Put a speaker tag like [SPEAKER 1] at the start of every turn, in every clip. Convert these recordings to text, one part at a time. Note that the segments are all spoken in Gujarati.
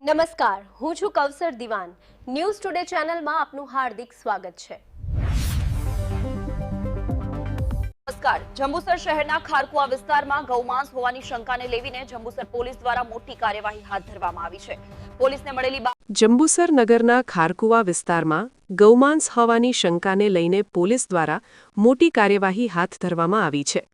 [SPEAKER 1] નમસ્કાર, હું છું કૌસર દિવાન. ન્યૂઝ ટુડે ચેનલમાં આપનું હાર્દિક સ્વાગત છે.
[SPEAKER 2] નમસ્કાર. જંબુસર શહેરના ખારકુવા વિસ્તારમાં ગૌમાંસ હોવાની શંકાને લઈને જંબુસર પોલીસ દ્વારા મોટી કાર્યવાહી હાથ ધરવામાં આવી છે. પોલીસને મળેલી
[SPEAKER 3] જંબુસર નગરના ખારકુવા વિસ્તારમાં ગૌમાંસ હોવાની શંકાને લઈને પોલીસ દ્વારા મોટી કાર્યવાહી હાથ ધરવામાં આવી છે.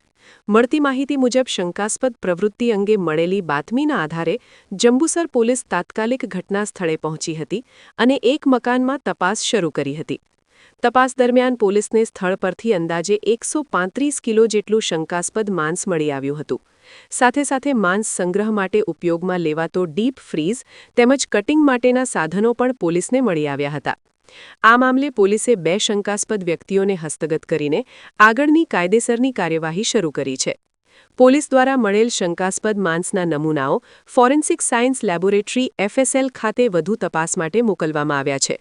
[SPEAKER 3] મળતી માહિતી મુજબ શંકાસ્પદ પ્રવૃત્તિ અંગે મળેલી બાતમીના આધારે જંબુસર પોલીસ તાત્કાલિક ઘટના સ્થળે પહોંચી હતી અને એક મકાનમાં તપાસ શરૂ કરી હતી. તપાસ દરમિયાન પોલીસને સ્થળ પરથી અંદાજે 135 કિલો જેટલું શંકાસ્પદ માંસ મળી આવ્યું હતું. સાથે સાથે માંસ સંગ્રહ માટે ઉપયોગમાં લેવાતો ડીપ ફ્રીઝ તેમજ કટિંગ માટેના સાધનો પણ પોલીસને મળી આવ્યા હતા. આ મામલે પોલીસે 2 શંકાસ્પદ વ્યક્તિઓને હસ્તગત કરીને આગળની કાયદેસરની કાર્યવાહી શરૂ કરી છે. પોલીસ દ્વારા મળેલ શંકાસ્પદ માંસના નમૂનાઓ ફોરેન્સિક સાયન્સ લેબોરેટરી FSL ખાતે વધુ તપાસ માટે મોકલવામાં આવ્યા છે.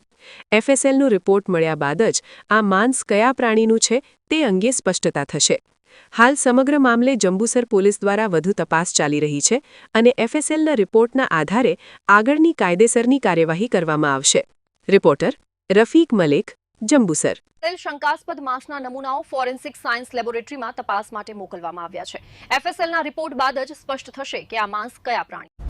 [SPEAKER 3] FSLનો રિપોર્ટ મળ્યા બાદ જ આ માંસ કયા પ્રાણીનું છે તે અંગે સ્પષ્ટતા થશે. હાલ સમગ્ર મામલે જંબુસર પોલીસ દ્વારા વધુ તપાસ ચાલી રહી છે અને FSLના રિપોર્ટના આધારે આગળની કાયદેસરની કાર્યવાહી કરવામાં આવશે. રિપોર્ટર રફીક મલિક, જંબુસર.
[SPEAKER 2] શંકાસ્પદ માંસના નમૂનાઓ ફોરેન્સિક સાયન્સ લેબોરેટરીમાં તપાસ માટે મોકલવામાં આવ્યા છે. FSLના રિપોર્ટ બાદ જ સ્પષ્ટ થશે કે આ માંસ કયા પ્રાણી